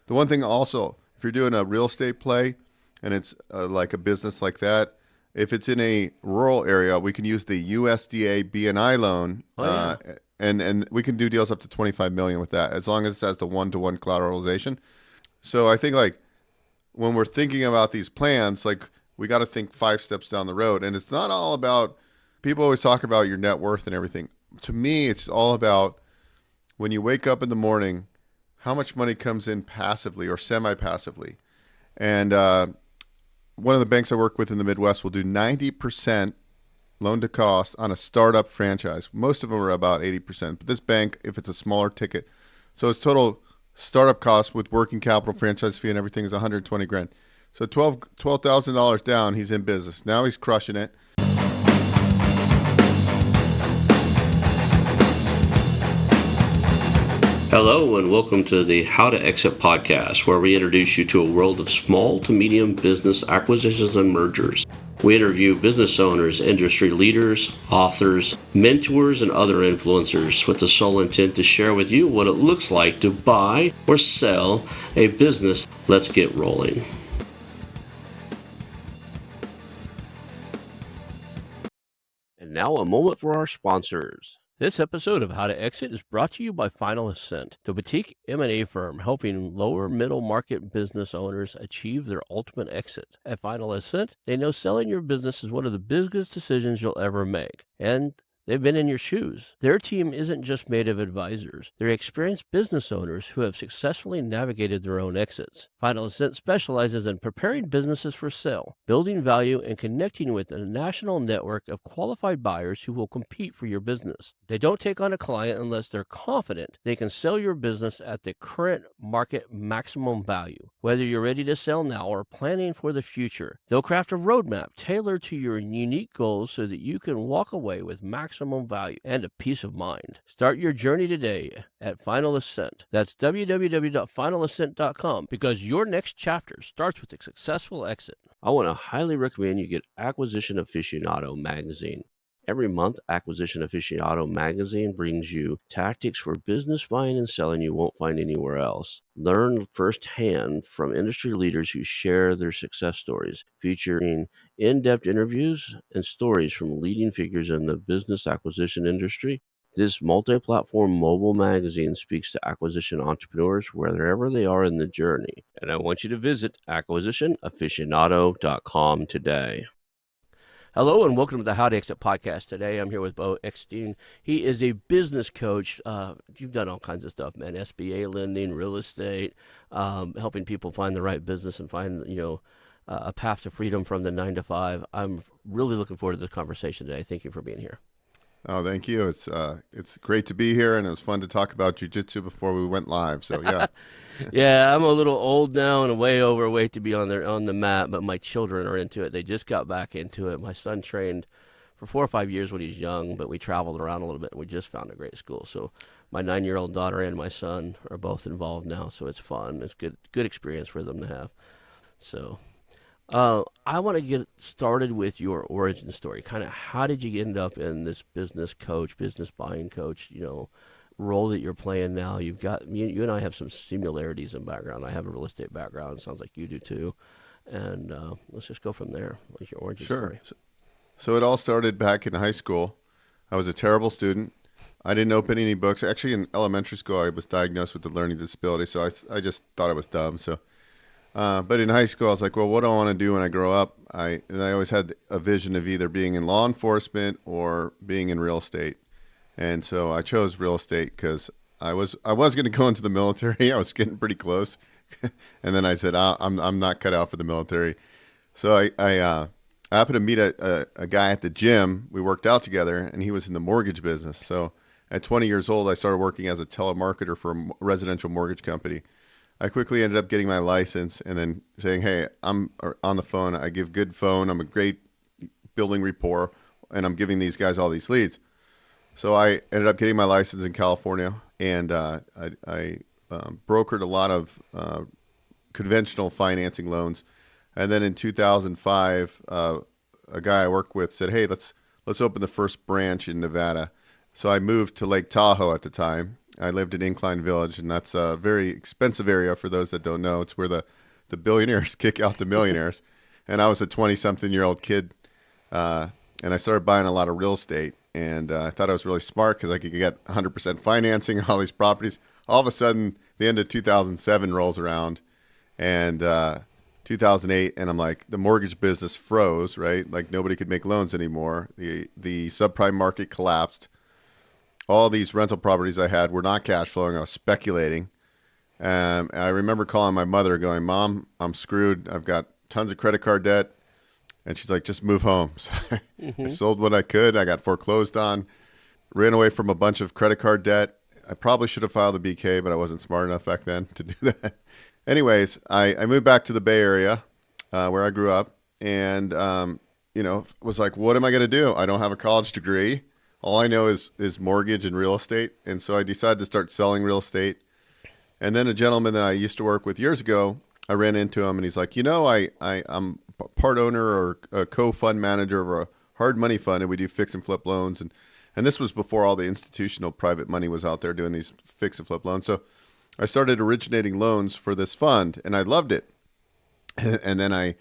The one thing also, if you're doing a real estate play and it's like a business like that, if it's in a rural area, we can use the USDA BNI loan, Oh yeah. and we can do deals up to 25 million with that, as long as it has the one-to-one collateralization. So I think like when we're thinking about these plans, like we got to think 5 steps down the road, and it's not all about. People always talk about your net worth and everything. To me, it's all about when you wake up in the morning, how much money comes in passively or semi-passively. And one of the banks I work with in the Midwest will do 90% loan to cost on a startup franchise. Most of them are about 80%. But this bank, if it's a smaller ticket, so its total startup cost with working capital, franchise fee, and everything is 120 grand. So $12,000 down, he's in business. Now he's crushing it. Hello and welcome to the How to Exit podcast, where we introduce you to a world of small to medium business acquisitions and mergers. We interview business owners, industry leaders, authors, mentors, and other influencers with the sole intent to share with you what it looks like to buy or sell a business. Let's get rolling. And now a moment for our sponsors. This episode of How to Exit is brought to you by Final Ascent, the boutique M&A firm helping lower middle market business owners achieve their ultimate exit. At Final Ascent, they know selling your business is one of the biggest decisions you'll ever make, and they've been in your shoes. Their team isn't just made of advisors. They're experienced business owners who have successfully navigated their own exits. Final Ascent specializes in preparing businesses for sale, building value, and connecting with a national network of qualified buyers who will compete for your business. They don't take on a client unless they're confident they can sell your business at the current market maximum value. Whether you're ready to sell now or planning for the future, they'll craft a roadmap tailored to your unique goals so that you can walk away with maximum value and a peace of mind. Start your journey today at Final Ascent. That's www.finalascent.com, because your next chapter starts with a successful exit. I want to highly recommend you get Acquisition Aficionado magazine. Every month, Acquisition Aficionado magazine brings you tactics for business buying and selling you won't find anywhere else. Learn firsthand from industry leaders who share their success stories, featuring in-depth interviews and stories from leading figures in the business acquisition industry. This multi-platform mobile magazine speaks to acquisition entrepreneurs wherever they are in the journey. And I want you to visit acquisitionaficionado.com today. Hello and welcome to the How to Exit podcast. Today I'm here with Beau Eckstein. He is a business coach. You've done all kinds of stuff, man. SBA lending, real estate, helping people find the right business and find, a path to freedom from the 9 to 5. I'm really looking forward to this conversation today. Thank you for being here. Oh, thank you. It's great to be here, and it was fun to talk about jiu-jitsu before we went live. So yeah. Yeah, I'm a little old now and way overweight to be on the mat, but my children are into it. They just got back into it. My son trained for 4 or 5 years when he was young, but we traveled around a little bit and we just found a great school. So my 9-year-old daughter and my son are both involved now, so it's fun. It's good experience for them to have. So I want to get started with your origin story. Kind of how did you end up in this business buying coach, role that you're playing now? You've got you and I have some similarities in background. I have a real estate background. It sounds like you do too. And let's just go from there. What's your origin story? So it all started back in high school. I was a terrible student. I didn't open any books. Actually, in elementary school, I was diagnosed with a learning disability, so I just thought I was dumb. So, but in high school, I was like, well, what do I want to do when I grow up? I always had a vision of either being in law enforcement or being in real estate. And so I chose real estate because I was going to go into the military. I was getting pretty close, and then I said I'm not cut out for the military. So I happened to meet a guy at the gym. We worked out together, and he was in the mortgage business. So at 20 years old, I started working as a telemarketer for a residential mortgage company. I quickly ended up getting my license, and then saying, "Hey, I'm on the phone. I give good phone. I'm a great building rapport, and I'm giving these guys all these leads." So I ended up getting my license in California, and I brokered a lot of conventional financing loans. And then in 2005, a guy I worked with said, "Hey, let's open the first branch in Nevada." So I moved to Lake Tahoe at the time, I lived in Incline Village, and that's a very expensive area for those that don't know. It's where the billionaires kick out the millionaires. And I was a 20-something-year-old kid, and I started buying a lot of real estate. And I thought I was really smart because I could get 100% financing on all these properties. All of a sudden, the end of 2007 rolls around, and 2008, and I'm like, the mortgage business froze, right? Like nobody could make loans anymore. The subprime market collapsed. All these rental properties I had were not cash flowing. I was speculating. And I remember calling my mother going, Mom, I'm screwed. I've got tons of credit card debt. And she's like, just move home. So I sold what I could. I got foreclosed on, ran away from a bunch of credit card debt. I probably should have filed a BK, but I wasn't smart enough back then to do that. Anyways, I moved back to the Bay Area where I grew up, and, was like, what am I going to do? I don't have a college degree. All I know is mortgage and real estate. And so I decided to start selling real estate. And then a gentleman that I used to work with years ago, I ran into him, and he's like, I'm part owner or a co-fund manager of a hard money fund, and we do fix and flip loans. And this was before all the institutional private money was out there doing these fix and flip loans. So I started originating loans for this fund, and I loved it. And then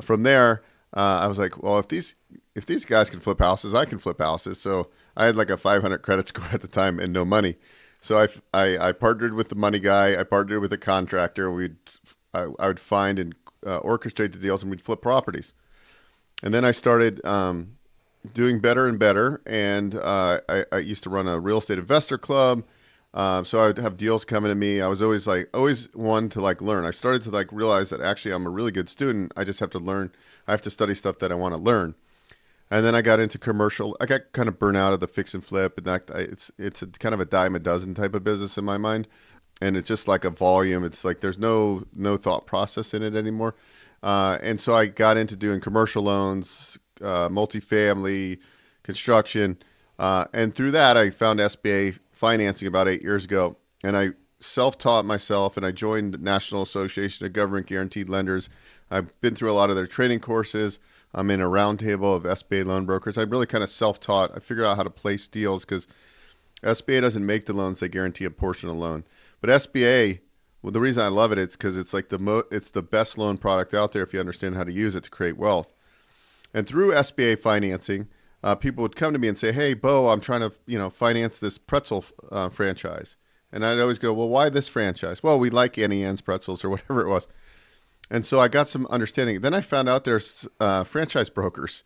from there, I was like, well, if these guys can flip houses, I can flip houses. So I had like a 500 credit score at the time and no money. So I partnered with the money guy. I partnered with a contractor. I would find and orchestrate the deals, and we'd flip properties. And then I started doing better and better. And I used to run a real estate investor club. So I would have deals coming to me. I was always one to learn. I started to realize that actually I'm a really good student. I just have to learn. I have to study stuff that I want to learn. And then I got into commercial. I got kind of burnt out of the fix and flip. And it's a kind of a dime a dozen type of business in my mind. And it's just like a volume. It's like there's no thought process in it anymore. And so I got into doing commercial loans, multifamily, construction. And through that, I found SBA financing about 8 years ago. And I self-taught myself, and I joined the National Association of Government Guaranteed Lenders. I've been through a lot of their training courses. I'm in a roundtable of SBA loan brokers. I really kind of self-taught. I figured out how to place deals because SBA doesn't make the loans. They guarantee a portion of the loan. But SBA, well, the reason I love it is because it's like it's the best loan product out there if you understand how to use it to create wealth. And through SBA financing, people would come to me and say, hey, Beau, I'm trying to finance this pretzel franchise. And I'd always go, well, why this franchise? Well, we like Annie Ann's pretzels or whatever it was. And so I got some understanding. Then I found out there's franchise brokers.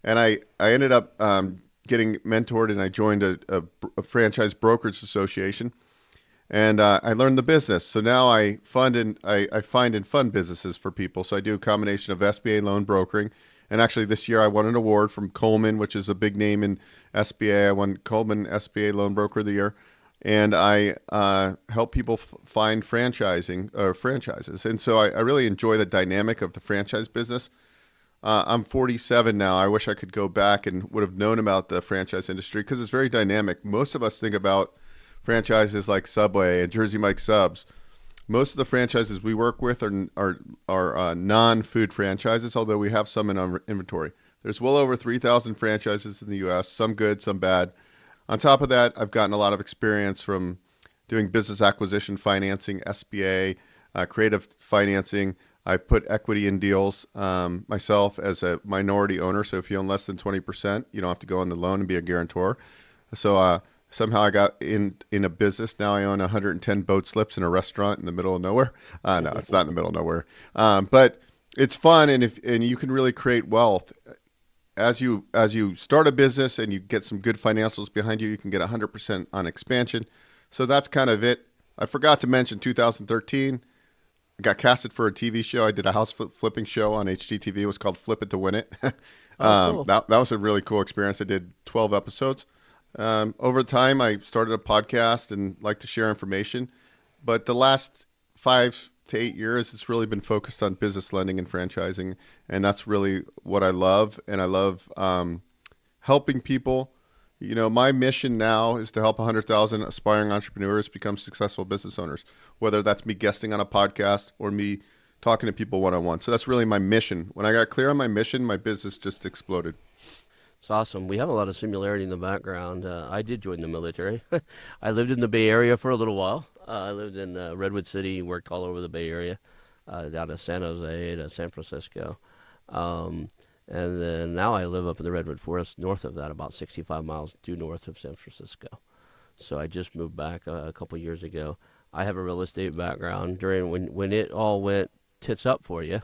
And I ended up getting mentored, and I joined a franchise brokerage association. And I learned the business. So now I find and fund businesses for people. So I do a combination of SBA loan brokering. And actually this year I won an award from Coleman, which is a big name in SBA. I won Coleman SBA Loan Broker of the Year. And I help people find franchises. And so I really enjoy the dynamic of the franchise business. I'm 47 now. I wish I could go back and would have known about the franchise industry because it's very dynamic. Most of us think about franchises like Subway and Jersey Mike Subs. Most of the franchises we work with are non-food franchises, although we have some in our inventory. There's well over 3,000 franchises in the U.S., some good, some bad. On top of that, I've gotten a lot of experience from doing business acquisition financing, SBA, creative financing. I've put equity in deals myself as a minority owner. So if you own less than 20%, you don't have to go on the loan and be a guarantor. So somehow I got in a business. Now I own 110 boat slips in a restaurant in the middle of nowhere. No, it's not in the middle of nowhere. But it's fun, and you can really create wealth. As you start a business and you get some good financials behind you, you can get 100% on expansion. So that's kind of it. I forgot to mention 2013. I got casted for a TV show. I did a house flipping show on HGTV. It was called Flip It to Win It. Cool. That was a really cool experience. I did 12 episodes. Over time, I started a podcast and like to share information. But the last 5 to 8 years, it's really been focused on business lending and franchising. And that's really what I love. And I love helping people. My mission now is to help 100,000 aspiring entrepreneurs become successful business owners, whether that's me guesting on a podcast or me talking to people one-on-one. So that's really my mission. When I got clear on my mission, my business just exploded. It's awesome. We have a lot of similarity in the background. I did join the military. I lived in the Bay Area for a little while. I lived in Redwood City, worked all over the Bay Area, down to San Jose to San Francisco. Um, and then now I live up in the Redwood Forest, north of that, about 65 miles due north of San Francisco. So I just moved back a couple years ago. I have a real estate background. During when it all went tits up for you,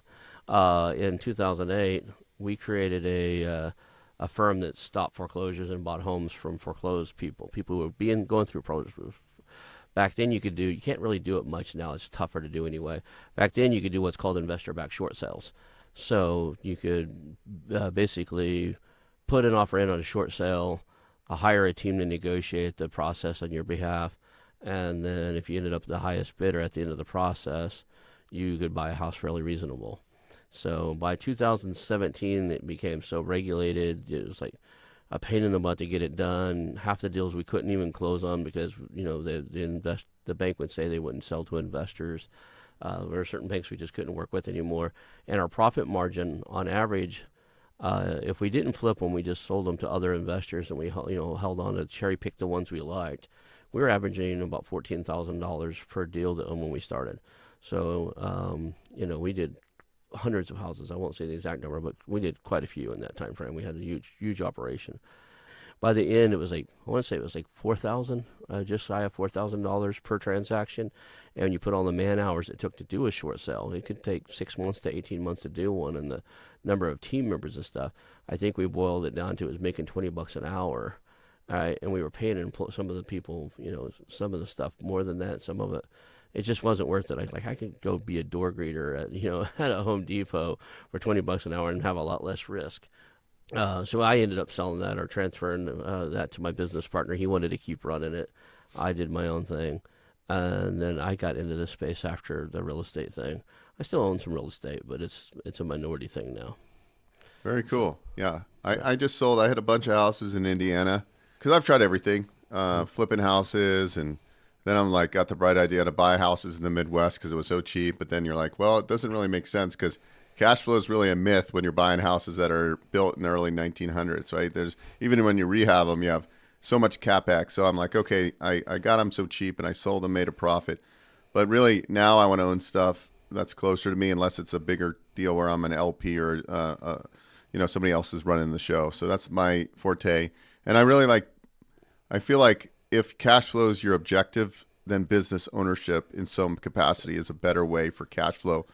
in 2008, we created a firm that stopped foreclosures and bought homes from foreclosed people who were going through foreclosures. Back then, you can't really do it much now. It's tougher to do anyway. Back then, you could do what's called investor-backed short sales. So you could basically put an offer in on a short sale, hire a team to negotiate the process on your behalf, and then if you ended up the highest bidder at the end of the process, you could buy a house fairly reasonable. So by 2017, it became so regulated. It was like a pain in the butt to get it done. Half the deals we couldn't even close on because the bank would say they wouldn't sell to investors. There were certain banks we just couldn't work with anymore, and our profit margin on average, if we didn't flip them, we just sold them to other investors, and we held on to cherry pick the ones we liked. We were averaging about $14,000 per deal when we started. So we did hundreds of houses. I won't say the exact number, but we did quite a few in that time frame. We had a huge operation. By the end, it was like, I want to say it was like $4,000, just shy of $4,000 per transaction. And you put all the man hours it took to do a short sale. It could take 6 months to 18 months to do one, and the number of team members and stuff. I think we boiled it down to it was making $20 an hour. All right, and we were paying some of the people, some of the stuff more than that. Some of it just wasn't worth it. I could go be a door greeter at a Home Depot for $20 an hour and have a lot less risk. So I ended up selling that or transferring that to my business partner. He wanted to keep running it. I did my own thing, and then I got into this space after the real estate thing. I still own some real estate, but it's a minority thing now. Very cool. Yeah, I just sold. I had a bunch of houses in Indiana because I've tried everything, flipping houses, and then I'm like, got the bright idea to buy houses in the Midwest because it was so cheap. But then you're like, well, it doesn't really make sense because cash flow is really a myth when you're buying houses that are built in the early 1900s, right? Even when you rehab them, you have so much capex. So I'm like, okay, I got them so cheap and I sold them, made a profit. But really now I want to own stuff that's closer to me, unless it's a bigger deal where I'm an LP or somebody else is running the show. So that's my forte. And I feel like if cash flow is your objective, then business ownership in some capacity is a better way for cash flow.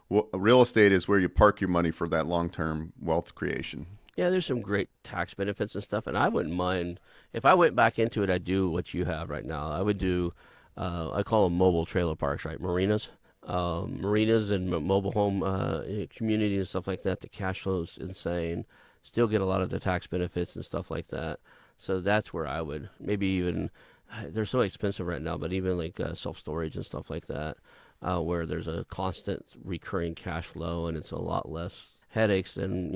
Well, real estate is where you park your money for that long-term wealth creation. Yeah, there's some great tax benefits and stuff, and I wouldn't mind if I went back into it. I'd do what you have right now. I would do, I call them mobile trailer parks, right? Marinas and mobile home community and stuff like that. The cash flow is insane. Still get a lot of the tax benefits and stuff like that. So that's where I would maybe even. They're so expensive right now, but even like self-storage and stuff like that. Where there's a constant recurring cash flow and it's a lot less headaches than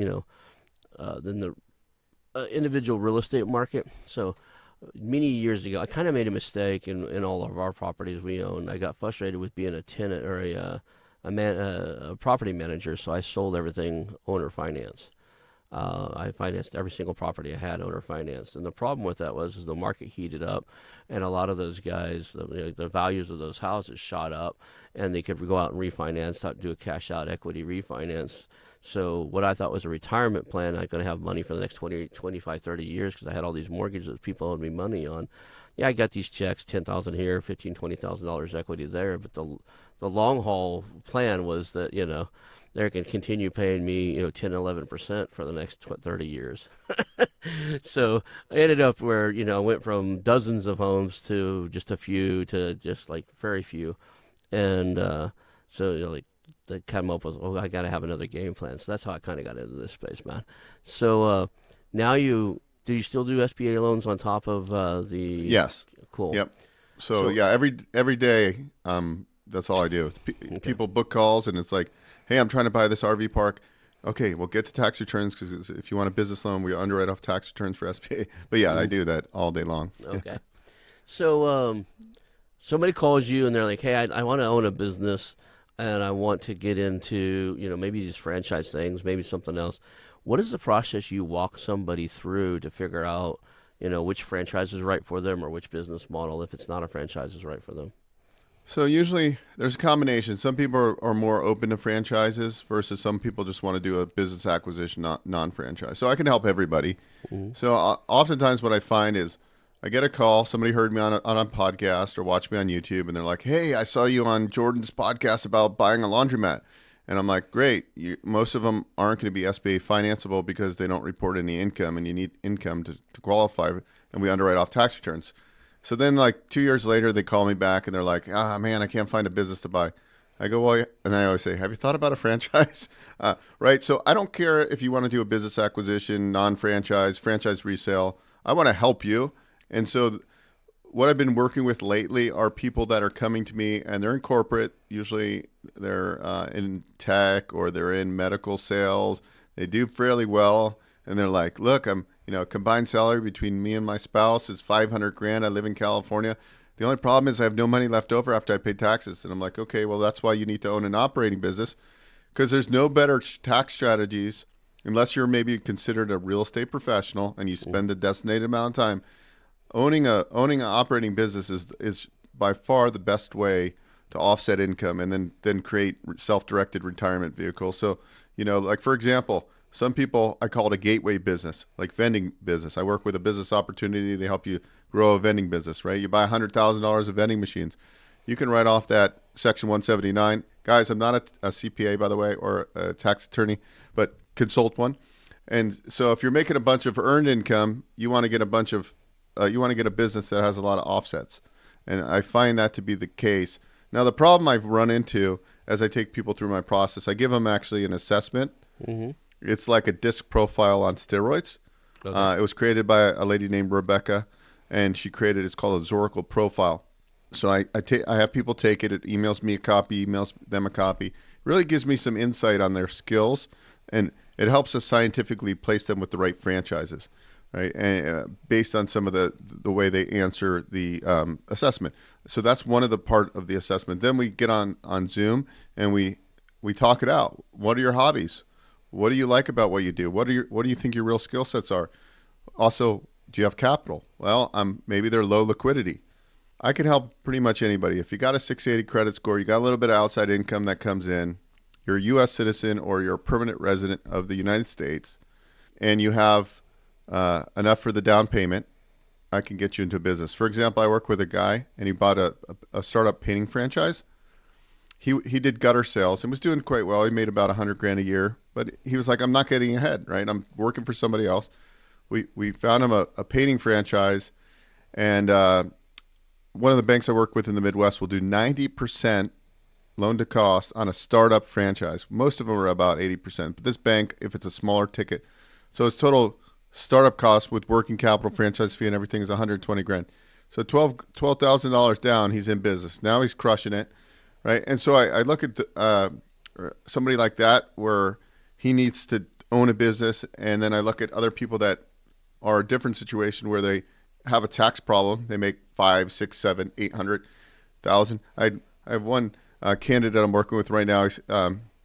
the individual real estate market. So many years ago, I kind of made a mistake in all of our properties we own. I got frustrated with being a tenant or a property manager, so I sold everything owner finance. I financed every single property I had owner financed, and the problem with that was the market heated up, and a lot of those guys, the values of those houses shot up, and they could go out and refinance, do a cash out equity refinance. So what I thought was a retirement plan, I'm going to have money for the next 20, 25, 30 years because I had all these mortgages that people owed me money on. Yeah, I got these checks, $10,000 here, $15,000, $20,000 equity there, but the long haul plan was that they can continue paying me 10, 11% for the next 30 years. So I ended up where I went from dozens of homes to just a few to just like very few, and so they come up with, I got to have another game plan. So that's how I kind of got into this space, man. So now do you still do SBA loans on top of the? Yes. Cool. Yep. So yeah, every day, that's all I do. Okay. People book calls and it's like, hey, I'm trying to buy this RV park. Okay, well, get the tax returns because if you want a business loan, we underwrite off tax returns for SBA. But yeah, I do that all day long. Okay. So somebody calls you and they're like, hey, I want to own a business and I want to get into, maybe these franchise things, maybe something else. What is the process you walk somebody through to figure out, which franchise is right for them or which business model, if it's not a franchise, is right for them? So usually there's a combination. Some people are more open to franchises versus some people just want to do a business acquisition, not non-franchise. So I can help everybody. Mm-hmm. So oftentimes what I find is I get a call. Somebody heard me on a podcast or watched me on YouTube, and they're like, "Hey, I saw you on Jordan's podcast about buying a laundromat." And I'm like, "Great. Most of them aren't going to be SBA financeable because they don't report any income, and you need income to qualify, and we underwrite off tax returns." So then, like 2 years later, they call me back and they're like, "Ah, man, I can't find a business to buy." I go, "Well," and I always say, "Have you thought about a franchise?" Right? So I don't care if you want to do a business acquisition, non-franchise, franchise resale. I want to help you. And so what I've been working with lately are people that are coming to me and they're in corporate. Usually they're in tech or they're in medical sales. They do fairly well. And they're like, "Look, I'm, combined salary between me and my spouse is 500 grand. I live in California. The only problem is I have no money left over after I pay taxes." And I'm like, "Okay, well, that's why you need to own an operating business, because there's no better tax strategies unless you're maybe considered a real estate professional and you spend a designated amount of time. Owning an operating business is by far the best way to offset income and then create self-directed retirement vehicles." So, like for example, some people, I call it a gateway business, like vending business. I work with a business opportunity. They help you grow a vending business, right? You buy $100,000 of vending machines. You can write off that Section 179. Guys, I'm not a CPA, by the way, or a tax attorney, but consult one. And so if you're making a bunch of earned income, you want to get a business that has a lot of offsets. And I find that to be the case. Now, the problem I've run into as I take people through my process, I give them actually an assessment. Mm-hmm. It's like a disc profile on steroids. Okay. It was created by a lady named Rebecca, and she created, it's called a Zoracle profile. So I have people take it. It emails me a copy, emails them a copy. It really gives me some insight on their skills, and it helps us scientifically place them with the right franchises, right? And based on some of the way they answer the assessment. So that's one of the part of the assessment. Then we get on Zoom and we talk it out. What are your hobbies? What do you like about what you do? What do you think your real skill sets are? Also, do you have capital? Well, maybe they're low liquidity. I can help pretty much anybody. If you got a 680 credit score, you got a little bit of outside income that comes in, you're a U.S. citizen or you're a permanent resident of the United States, and you have enough for the down payment, I can get you into business. For example, I work with a guy, and he bought a startup painting franchise. He did gutter sales and was doing quite well. He made about 100 grand a year, but he was like, "I'm not getting ahead, right? I'm working for somebody else." We found him a painting franchise, and one of the banks I work with in the Midwest will do 90% loan to cost on a startup franchise. Most of them are about 80%, but this bank, if it's a smaller ticket, so its total startup cost with working capital, franchise fee, and everything is 120 grand. So $12,000 down, he's in business. Now he's crushing it. Right. And so I look at somebody like that where he needs to own a business. And then I look at other people that are a different situation where they have a tax problem. They make 5, 6, 7, 800,000. I have one candidate I'm working with right now.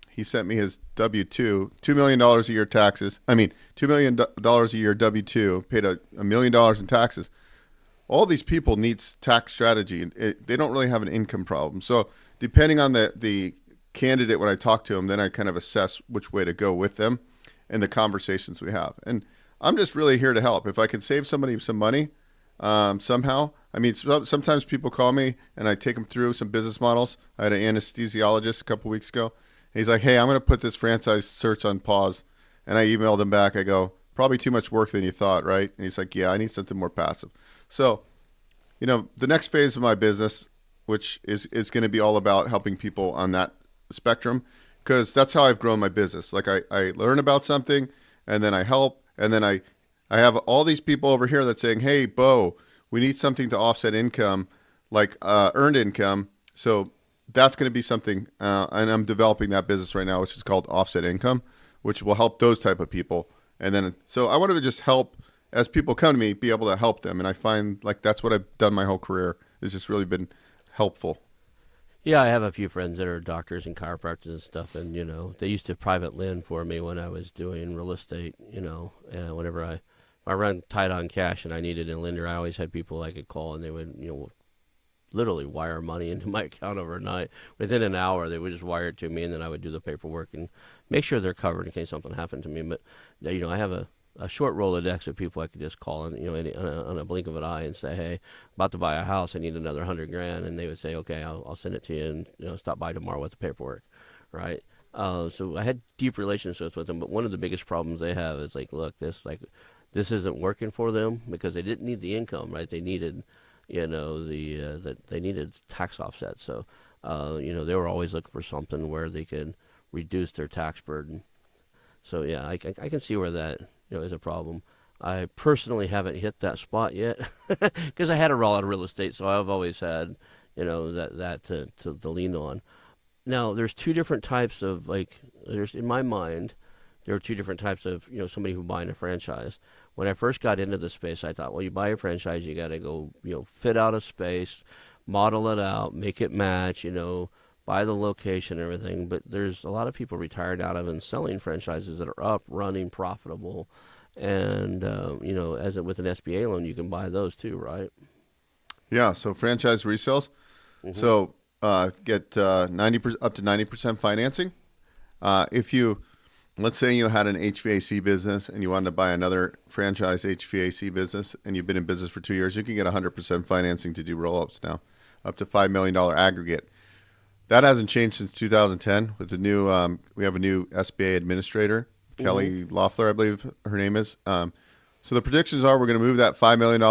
He sent me his W-2, $2 million a year taxes. I mean, $2 million a year W-2, paid $1 million in taxes. All these people need tax strategy. They don't really have an income problem. So depending on the candidate, when I talk to them, then I kind of assess which way to go with them and the conversations we have. And I'm just really here to help. If I can save somebody some money somehow. I mean, sometimes people call me and I take them through some business models. I had an anesthesiologist a couple weeks ago. And he's like, "Hey, I'm going to put this franchise search on pause." And I emailed him back. I go, "Probably too much work than you thought, right?" And he's like, "Yeah, I need something more passive." So, the next phase of my business, which is going to be all about helping people on that spectrum, because that's how I've grown my business. Like I learn about something and then I help, and then I have all these people over here that's saying, "Hey, Beau, we need something to offset income, like earned income." So that's going to be something, and I'm developing that business right now, which is called Offset Income, which will help those type of people. And then, so I wanted to just help, as people come to me, be able to help them. And I find like that's what I've done my whole career. It's just really been helpful. Yeah, I have a few friends that are doctors and chiropractors and stuff, and they used to private lend for me when I was doing real estate. Whenever if I run tight on cash and I needed a lender, I always had people I could call, and they would literally wire money into my account overnight. Within an hour, they would just wire it to me, and then I would do the paperwork and make sure they're covered in case something happened to me. But I have a short Rolodex of people I could just call and on a blink of an eye and say, hey, about to buy a house, I need another $100,000, and they would say, okay, I'll send it to you, and stop by tomorrow with the paperwork, right? So I had deep relationships with them, but one of the biggest problems they have is look, this isn't working for them because they didn't need the income, right? They needed that they needed tax offsets. So, they were always looking for something where they could reduce their tax burden. So, yeah, I can see where that is a problem. I personally haven't hit that spot yet because I had a lot of real estate, so I've always had that to lean on. Now, there's two different types of there's in my mind there are two different types of somebody who buying a franchise. When I first got into the space, I thought, well, you buy a franchise, you got to go fit out a space, model it out, make it match, buy the location and everything. But there's a lot of people retired out of and selling franchises that are up, running, profitable, and as with an SBA loan, you can buy those too, right? Yeah. So franchise resales. Mm-hmm. So get 90% up to 90% financing. If you Let's say you had an HVAC business and you wanted to buy another franchise HVAC business and you've been in business for 2 years, you can get 100% financing to do roll-ups now, up to $5 million aggregate. That hasn't changed since 2010 with the new, we have a new SBA administrator, Kelly Loeffler, I believe her name is. So the predictions are we're going to move that $5 million,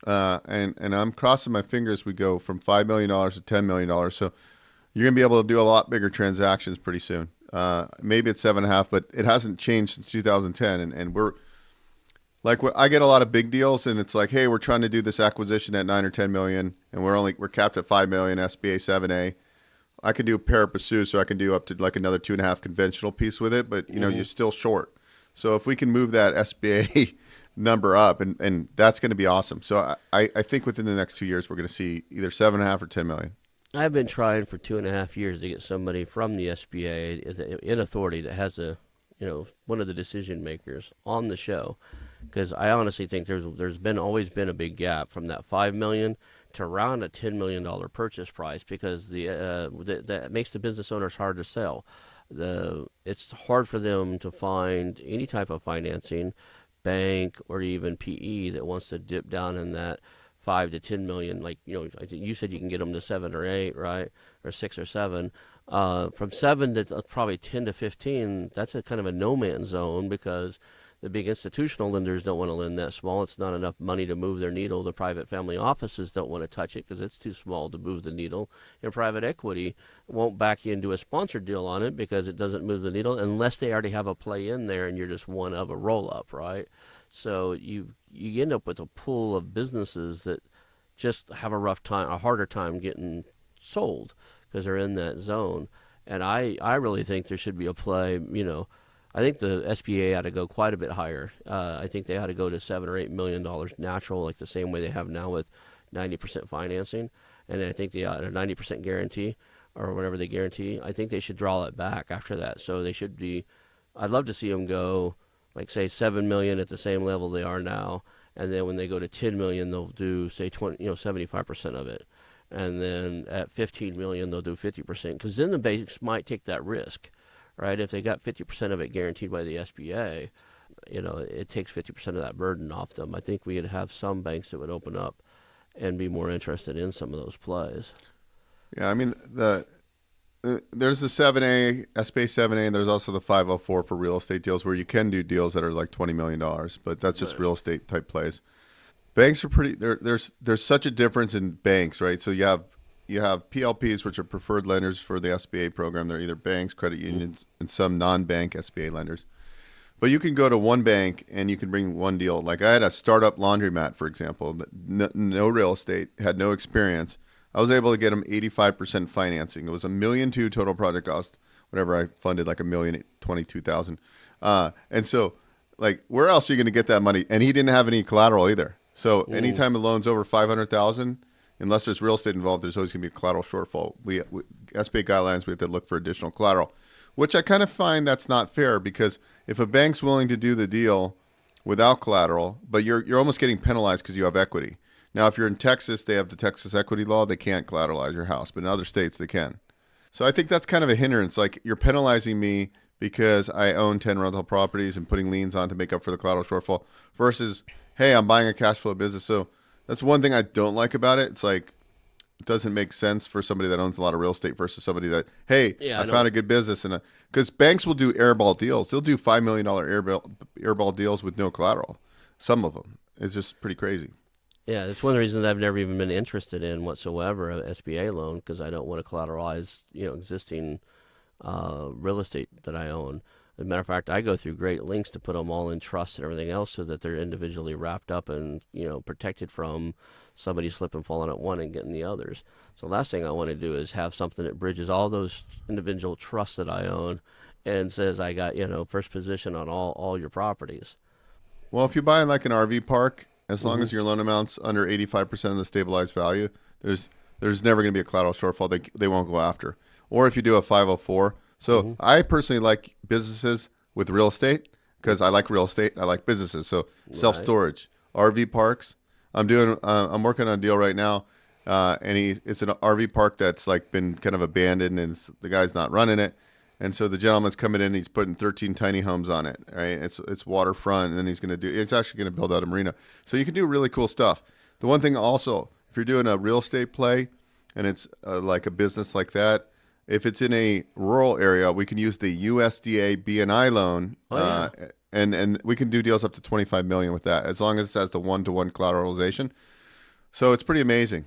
and I'm crossing my fingers we go from $5 million to $10 million. So you're going to be able to do a lot bigger transactions pretty soon. Maybe it's 7.5, but it hasn't changed since 2010. And we're like, I get a lot of big deals, and it's like, hey, we're trying to do this acquisition at 9 or 10 million, and we're capped at 5 million SBA 7A. I can do a pari passu, so I can do up to like another 2.5 conventional piece with it, but you're still short. So if we can move that SBA number up, and that's going to be awesome. So I think within the next 2 years, we're going to see either 7.5 or 10 million. I've been trying for 2.5 years to get somebody from the SBA in authority that has one of the decision makers on the show, because I honestly think there's always been a big gap from that 5 million to around a $10 million purchase price, because that makes the business owners hard to sell. It's hard for them to find any type of financing, bank or even PE that wants to dip down in that 5 to 10 million. I think you said you can get them to 7 or 8, right, or 6 or 7. From 7 to probably 10 to 15, that's a kind of a no man's zone, because the big institutional lenders don't want to lend that small. It's not enough money to move their needle. The private family offices don't want to touch it because it's too small to move the needle. And private equity won't back you into a sponsored deal on it because it doesn't move the needle unless they already have a play in there and you're just one of a roll up, right? So you end up with a pool of businesses that just have a harder time getting sold because they're in that zone. And I really think there should be a play. I think the SBA ought to go quite a bit higher. I think they ought to go to $7 or $8 million natural, like the same way they have now with 90% financing. And I think they ought a 90% guarantee or whatever they guarantee. I think they should draw it back after that. So they should be. I'd love to see them go, like say 7 million at the same level they are now, and then when they go to 10 million, they'll do say 75% of it, and then at 15 million, they'll do 50%, because then the banks might take that risk, right? If they got 50% of it guaranteed by the SBA, it takes 50% of that burden off them. I think we would have some banks that would open up and be more interested in some of those plays. Yeah, I mean there's the 7A, SBA 7A, and there's also the 504 for real estate deals where you can do deals that are like $20 million, but that's just real estate type plays. Banks are pretty, there's such a difference in banks, right? So you have PLPs, which are preferred lenders for the SBA program. They're either banks, credit unions, and some non-bank SBA lenders. But you can go to one bank and you can bring one deal. Like I had a startup laundromat, for example, no real estate, had no experience. I was able to get them 85% financing. It was $1.2 million total project cost. Whatever, I funded like $1,022,000. And so, like, where else are you going to get that money? And he didn't have any collateral either. So anytime the loan's over $500,000, unless there's real estate involved, there's always going to be a collateral shortfall. We SBA guidelines, we have to look for additional collateral, which I kind of find that's not fair, because if a bank's willing to do the deal without collateral, but you're almost getting penalized because you have equity. Now, if you're in Texas, they have the Texas equity law. They can't collateralize your house, but in other states they can. So I think that's kind of a hindrance. Like, you're penalizing me because I own 10 rental properties and putting liens on to make up for the collateral shortfall, versus, hey, I'm buying a cash flow business. So that's one thing I don't like about it. It's like, it doesn't make sense for somebody that owns a lot of real estate versus somebody that, hey, Yeah, I found a good business. And because banks will do airball deals. They'll do $5 million airball deals with no collateral. Some of them. It's just pretty crazy. Yeah, that's one of the reasons I've never even been interested in whatsoever an SBA loan, because I don't want to collateralize, existing real estate that I own. As a matter of fact, I go through great lengths to put them all in trust and everything else, so that they're individually wrapped up and protected from somebody slipping, falling at one and getting the others. So the last thing I want to do is have something that bridges all those individual trusts that I own and says I got first position on all your properties. Well, if you buy like an RV park, as long as your loan amount's under 85% of the stabilized value, there's never going to be a collateral shortfall they won't go after. Or if you do a 504. So I personally like businesses with real estate, because I like real estate. I like businesses. So self-storage, RV parks. I'm working on a deal right now, and it's an RV park that's like been kind of abandoned, and the guy's not running it. And so the gentleman's coming in, and he's putting 13 tiny homes on it, right? It's waterfront, and then he's actually going to build out a marina. So you can do really cool stuff. The one thing also, if you're doing a real estate play and it's like a business like that, if it's in a rural area, we can use the USDA BNI loan, and we can do deals up to $25 million with that, as long as it has the one-to-one collateralization. So it's pretty amazing.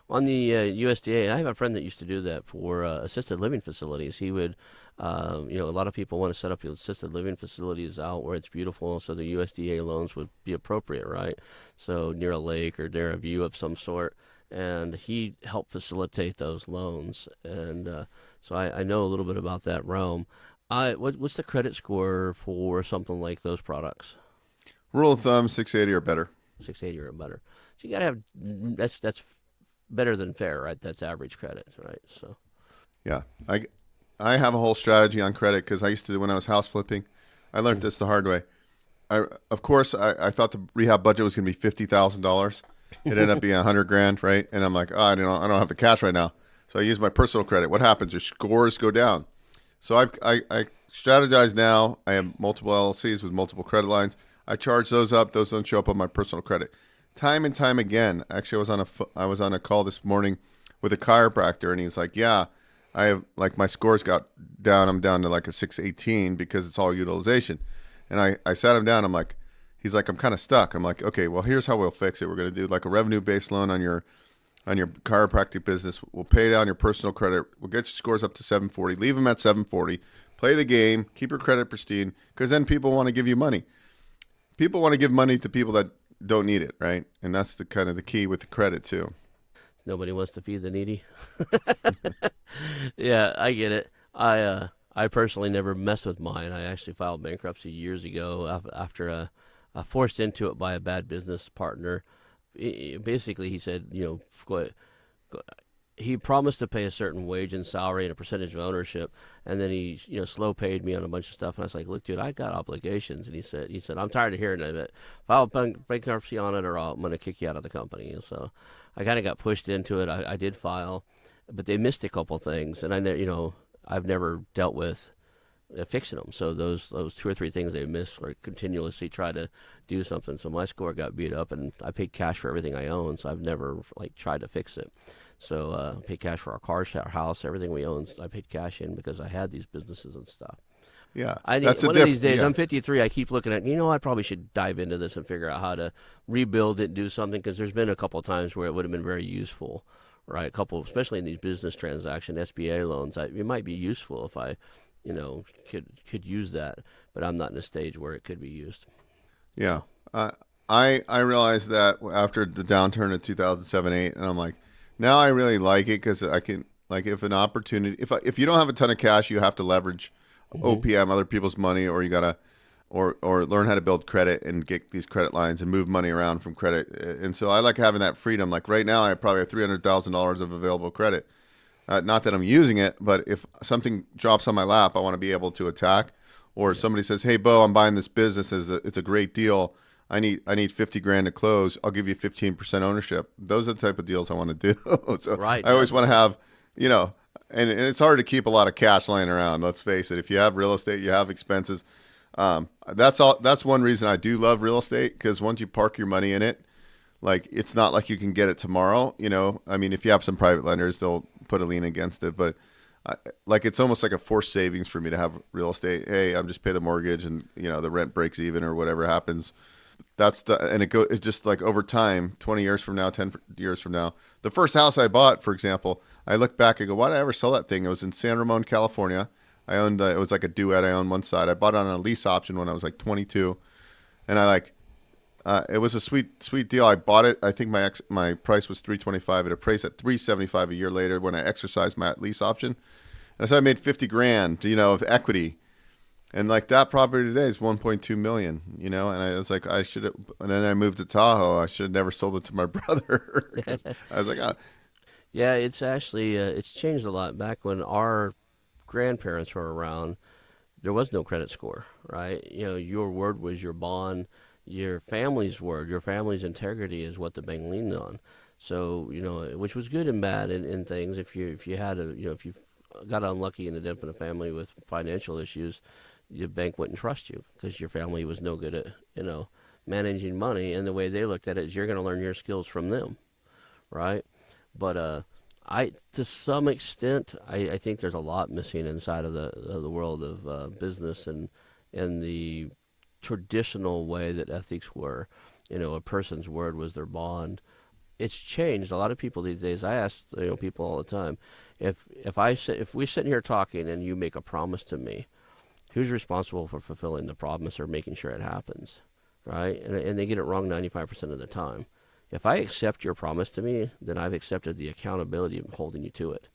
On the USDA, I have a friend that used to do that for assisted living facilities. He would, a lot of people want to set up assisted living facilities out where it's beautiful, so the USDA loans would be appropriate, right? So near a lake or near a view of some sort. And he helped facilitate those loans. And so I know a little bit about that realm. What's the credit score for something like those products? Rule of thumb, 680 or better. 680 or better. So you got to have, that's better than fair, right? That's average credit, right? So, yeah, I have a whole strategy on credit, because I used to, when I was house flipping, I learned this the hard way. Of course, I thought the rehab budget was going to be $50,000. It ended up being $100,000, right? And I'm like, I don't have the cash right now, so I use my personal credit. What happens? Your scores go down. So I strategize now. I have multiple LLCs with multiple credit lines. I charge those up. Those don't show up on my personal credit. Time and time again. Actually, I was on a call this morning with a chiropractor, and he's like, "Yeah, I have, like, my scores got down. I'm down to like a 618 because it's all utilization." And I sat him down. I'm like, he's like, "I'm kind of stuck." I'm like, "Okay, well, here's how we'll fix it. We're going to do like a revenue-based loan on your chiropractic business. We'll pay down your personal credit. We'll get your scores up to 740. Leave them at 740. Play the game. Keep your credit pristine, because then people want to give you money. People want to give money to people that don't need it, right? And that's the kind of the key with the credit too. Nobody wants to feed the needy. Yeah, I get it. I personally never messed with mine. I actually filed bankruptcy years ago after forced into it by a bad business partner. Basically, he said, he promised to pay a certain wage and salary and a percentage of ownership, and then he, slow paid me on a bunch of stuff. And I was like, "Look, dude, I got obligations." And he said, "I'm tired of hearing of it. File bankruptcy on it, or I'm going to kick you out of the company." And so I kind of got pushed into it. I did file, but they missed a couple things, and I've never dealt with fixing them. So those 2 or 3 things they missed were continuously try to do something. So my score got beat up, and I paid cash for everything I own. So I've never tried to fix it. So I paid cash for our cars, our house, everything we own. I paid cash in because I had these businesses and stuff. Yeah, one of these days, I'm 53. I keep looking at, I probably should dive into this and figure out how to rebuild it, do something, because there's been a couple of times where it would have been very useful, right? A couple, especially in these business transaction SBA loans. It might be useful if I, could use that, but I'm not in a stage where it could be used. Yeah, I realized that after the downturn of 2007-8, and I'm like, now I really like it, because I can, like, if an opportunity, if you don't have a ton of cash, you have to leverage OPM, other people's money, or you gotta or learn how to build credit and get these credit lines and move money around from credit. And so I like having that freedom. Like right now, I probably have $300,000 of available credit. Not that I'm using it, but if something drops on my lap, I want to be able to attack. Or somebody says, "Hey, Beau, I'm buying this business. It's a great deal. I need 50 grand to close. I'll give you 15% ownership." Those are the type of deals I want to do. So Right. I always want to have, and it's hard to keep a lot of cash lying around. Let's face it. If you have real estate, you have expenses. That's all. That's one reason I do love real estate, because once you park your money in it, like it's not like you can get it tomorrow. I mean, if you have some private lenders, they'll put a lien against it, but like it's almost like a forced savings for me to have real estate. Hey, I'm just pay the mortgage, and the rent breaks even or whatever happens. It's just like over time, 20 years from now, 10 years from now. The first house I bought, for example, I look back and go, why did I ever sell that thing? It was in San Ramon, California. I owned, it was like a duet. I owned one side. I bought it on a lease option when I was like 22. And it was a sweet deal. I bought it. I think my price was 325. It appraised at 375 a year later when I exercised my lease option. And so I made 50 grand, of equity. And like that property today is 1.2 million, and I was like, I should have, and then I moved to Tahoe. I should have never sold it to my brother. 'Cause I was like, Yeah, it's actually it's changed a lot. Back when our grandparents were around, there was no credit score, right? Your word was your bond. Your family's word, your family's integrity is what the bank leaned on. So which was good and bad in things. If you had if you got unlucky and ended up in a family with financial issues, your bank wouldn't trust you because your family was no good at managing money. And the way they looked at it is you're going to learn your skills from them, right? But to some extent, I think there's a lot missing inside of the world of business and the traditional way that ethics were. A person's word was their bond. It's changed. A lot of people these days, I ask people all the time, if we're sitting here talking and you make a promise to me, who's responsible for fulfilling the promise or making sure it happens, right? And they get it wrong 95% of the time. If I accept your promise to me, then I've accepted the accountability of holding you to it,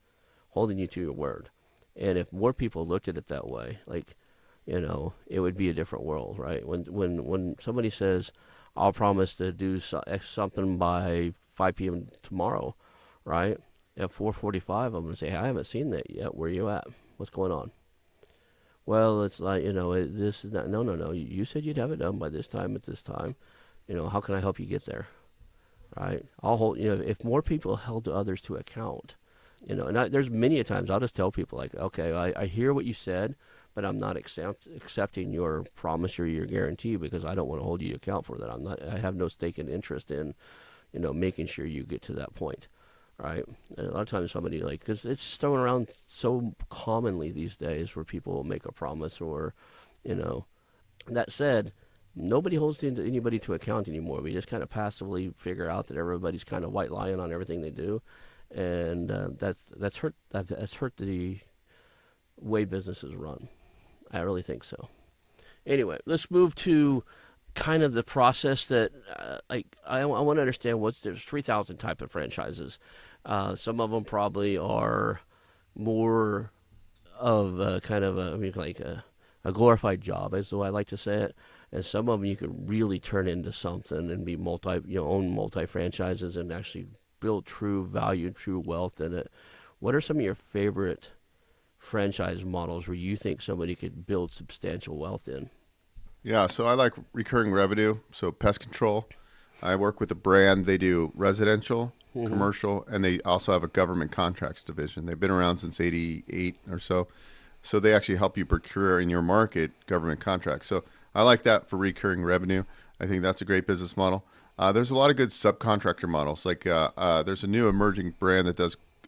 holding you to your word. And if more people looked at it that way, like, it would be a different world, right? When somebody says, I'll promise to do something by 5 p.m. tomorrow, right? At 4:45, I'm going to say, hey, I haven't seen that yet. Where are you at? What's going on? Well, it's like, this is not, no. You said you'd have it done by this time at this time. How can I help you get there? Right? I'll hold, if more people held others to account, there's many a times I'll just tell people like, okay, I hear what you said, but I'm not accepting your promise or your guarantee because I don't want to hold you to account for that. I have no stake and interest in, making sure you get to that point. Right. And a lot of times somebody because it's just thrown around so commonly these days where people will make a promise or, that said, nobody holds anybody to account anymore. We just kind of passively figure out that everybody's kind of white lying on everything they do. And that's hurt the way businesses run. I really think so. Anyway, let's move to kind of the process that I want to understand. There's 3,000 type of franchises. Some of them probably are more of a kind of a glorified job, as though I like to say it, and some of them you could really turn into something and be own multi franchises and actually build true value, true wealth in it. What are some of your favorite franchise models where you think somebody could build substantial wealth in? Yeah, so I like recurring revenue. So pest control. I work with a brand. They do residential, commercial, and they also have a government contracts division. They've been around since 88 or so. So they actually help you procure in your market government contracts. So I like that for recurring revenue. I think that's a great business model. There's a lot of good subcontractor models. Like there's a new emerging brand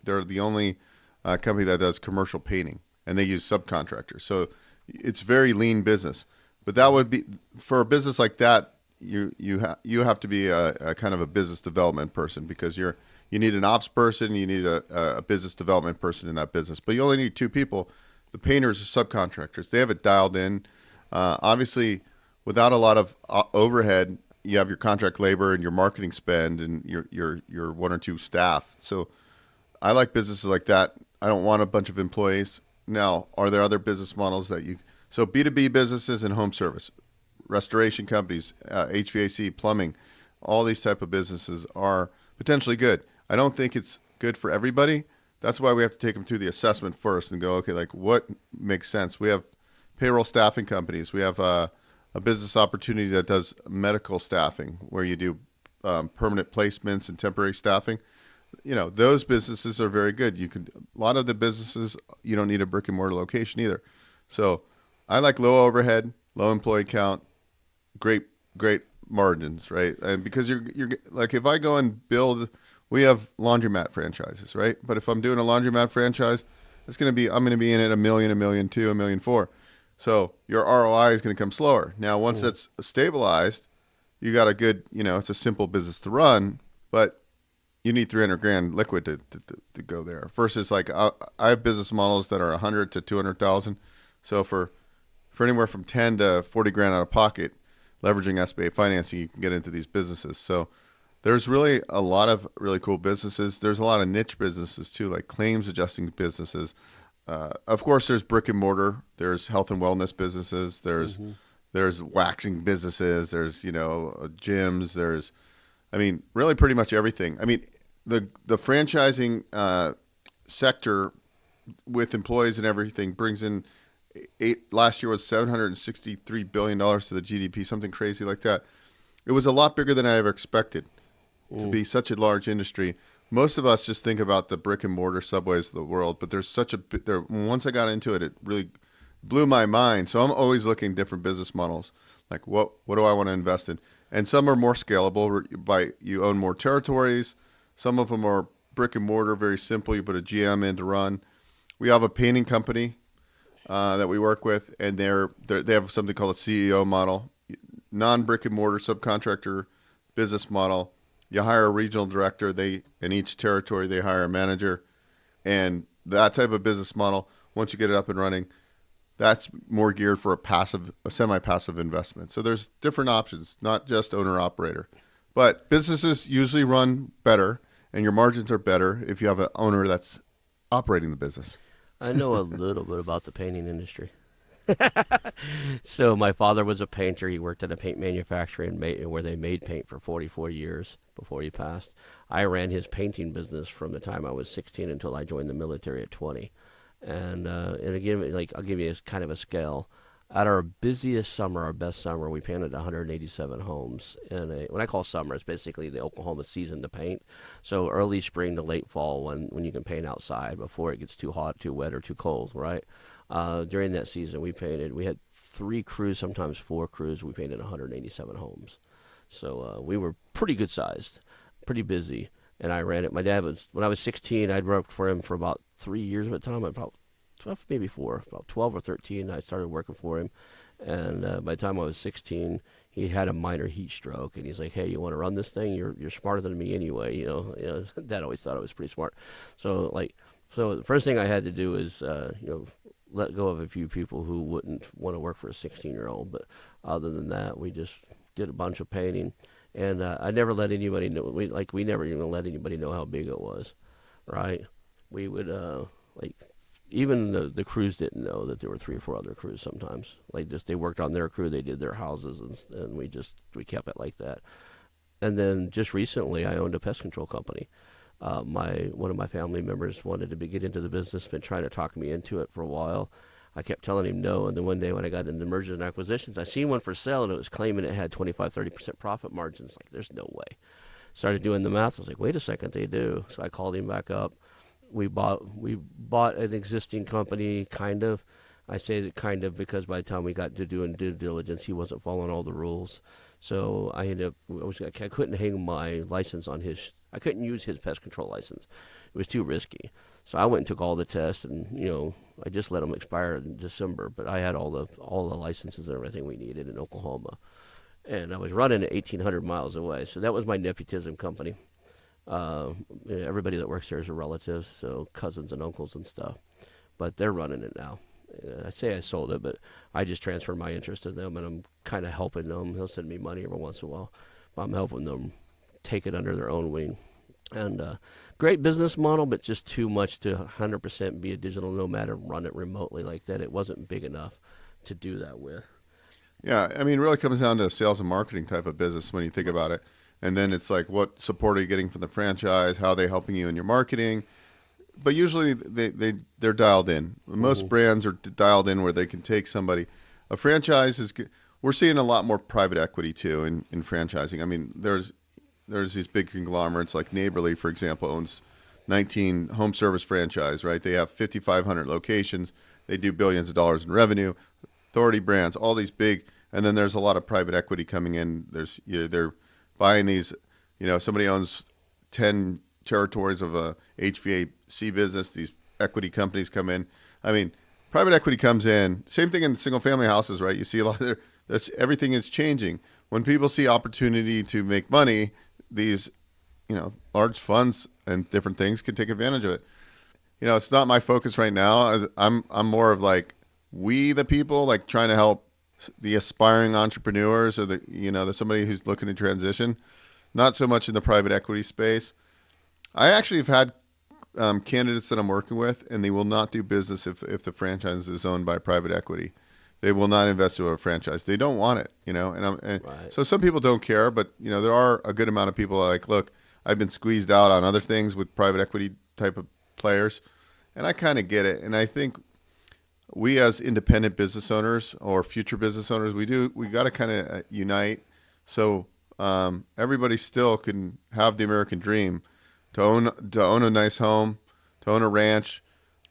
they're the only company that does commercial painting, and they use subcontractors. So it's very lean business. But that would be, for a business like that, you have to be a kind of a business development person, because you need an ops person, you need a business development person in that business. But you only need two people. The painters are subcontractors. They have it dialed in. Obviously, without a lot of overhead, you have your contract labor and your marketing spend and your one or two staff. So I like businesses like that. I don't want a bunch of employees. Now, are there other business models that so B2B businesses and home service. restoration companies, HVAC, plumbing, all these type of businesses are potentially good. I don't think it's good for everybody. That's why we have to take them through the assessment first and go, okay, like what makes sense? We have payroll staffing companies. We have a business opportunity that does medical staffing where you do permanent placements and temporary staffing. Those businesses are very good. A lot of the businesses, you don't need a brick and mortar location either. So I like low overhead, low employee count, great margins, right? And because you're like, if I go and build, we have laundromat franchises, right? But if I'm doing a laundromat franchise, I'm going to be in it $1 million, $1.2 million, $1.4 million. So your ROI is going to come slower. Now, once that's stabilized, you got a good, it's a simple business to run, but you need 300 grand liquid to go there. Versus like I have business models that are 100 to 200,000. So for anywhere from 10 to 40 grand out of pocket, leveraging SBA financing, you can get into these businesses. So there's really a lot of really cool businesses. There's a lot of niche businesses too, like claims adjusting businesses. Of course, there's brick and mortar. There's health and wellness businesses. There's waxing businesses. There's gyms. There's, really pretty much everything. The franchising sector with employees and everything brings in last year was $763 billion to the GDP, something crazy like that. It was a lot bigger than I ever expected to be such a large industry. Most of us just think about the brick and mortar Subways of the world, but there's once I got into it, it really blew my mind. So I'm always looking at different business models. Like what do I want to invest in? And some are more scalable by you own more territories. Some of them are brick and mortar, very simple. You put a GM in to run. We have a painting company that we work with, and they have something called a CEO model, non-brick and mortar subcontractor business model. You hire a regional director. In each territory they hire a manager, and that type of business model. Once you get it up and running, that's more geared for a semi-passive investment. So there's different options, not just owner operator, but businesses usually run better, and your margins are better if you have an owner that's operating the business. I know a little bit about the painting industry. So my father was a painter. He worked at a paint manufacturer where they made paint for 44 years before he passed. I ran his painting business from the time I was 16 until I joined the military at 20. And again, like I'll give you kind of a scale. At our busiest summer, our best summer, we painted 187 homes. When I call summer, it's basically the Oklahoma season to paint. So early spring to late fall when you can paint outside before it gets too hot, too wet, or too cold, right? During that season, we had 3 crews, sometimes 4 crews. We painted 187 homes. So we were pretty good sized, pretty busy. And I ran it. My dad when I was 16, I'd worked for him for about 3 years at a time. About 12 or 13, I started working for him. And by the time I was 16, he had a minor heat stroke. And he's like, hey, you want to run this thing? You're smarter than me anyway. Dad always thought I was pretty smart. So the first thing I had to do is, let go of a few people who wouldn't want to work for a 16-year-old. But other than that, we just did a bunch of painting. And I never let anybody know. We never even let anybody know how big it was, right? We would even the crews didn't know that there were 3 or 4 other crews sometimes. They worked on their crew, they did their houses, and we kept it like that. And then just recently, I owned a pest control company. One of my family members wanted to get into the business, been trying to talk me into it for a while. I kept telling him no, and then one day when I got into mergers and acquisitions, I seen one for sale, and it was claiming it had 25-30% profit margins. Like, there's no way. Started doing the math. I was like, wait a second, they do. So I called him back up. We bought an existing company, kind of. I say that kind of because by the time we got to doing due diligence, he wasn't following all the rules. So I ended up, I couldn't hang my license on I couldn't use his pest control license. It was too risky. So I went and took all the tests, and I just let them expire in December. But I had all the licenses and everything we needed in Oklahoma, and I was running it 1,800 miles away. So that was my nepotism company. Everybody that works there is a relative, so cousins and uncles and stuff. But they're running it now. I say I sold it, but I just transferred my interest to them, and I'm kind of helping them. They'll send me money every once in a while, but I'm helping them take it under their own wing. And great business model, but just too much to 100% be a digital nomad and run it remotely like that. It wasn't big enough to do that with. Yeah, I mean, it really comes down to a sales and marketing type of business when you think about it. And then it's like, what support are you getting from the franchise? How are they helping you in your marketing? But usually they're dialed in. Most Hmm. brands are dialed in where they can take somebody. A franchise is. We're seeing a lot more private equity too in franchising. I mean, there's these big conglomerates like Neighborly, for example, owns 19 home service franchise. Right, they have 5,500 locations. They do billions of dollars in revenue. Authority brands, all these big, and then there's a lot of private equity coming in. They're buying these. Somebody owns 10 territories of a HVAC business. These equity companies come in. I mean, private equity comes in. Same thing in single family houses, right? You see a lot of everything is changing. When people see opportunity to make money, these large funds and different things can take advantage of it. It's not my focus right now. I'm more of like we the people, like trying to help the aspiring entrepreneurs, or the somebody who's looking to transition. Not so much in the private equity space. I actually have had candidates that I'm working with, and they will not do business if the franchise is owned by private equity. They will not invest in a franchise. They don't want it, and Right. so some people don't care, but there are a good amount of people that are like, look, I've been squeezed out on other things with private equity type of players, and I kind of get it. And I think we as independent business owners or future business owners, we got to kind of unite, so everybody still can have the American dream to own a nice home, to own a ranch,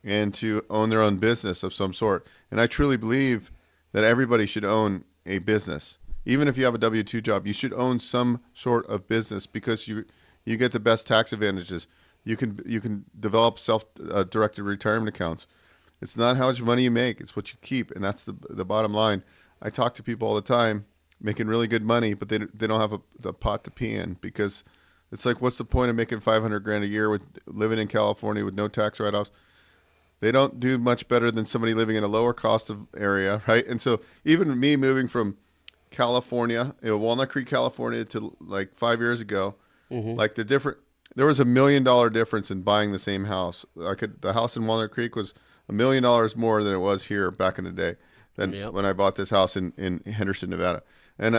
and to own their own business of some sort. And I truly believe that everybody should own a business. Even if you have a W-2 job, you should own some sort of business because you get the best tax advantages. You can develop self-directed retirement accounts. It's not how much money you make; it's what you keep, and that's the bottom line. I talk to people all the time making really good money, but they don't have a pot to pee in because it's like, what's the point of making 500 grand a year with living in California with no tax write-offs? They don't do much better than somebody living in a lower cost of area, right? And so even me moving from California, Walnut Creek, California, to like 5 years ago, Hmm. like there was $1 million difference in buying the same house. The house in Walnut Creek was $1 million more than it was here back in the day than Yep. when I bought this house in Henderson, Nevada. And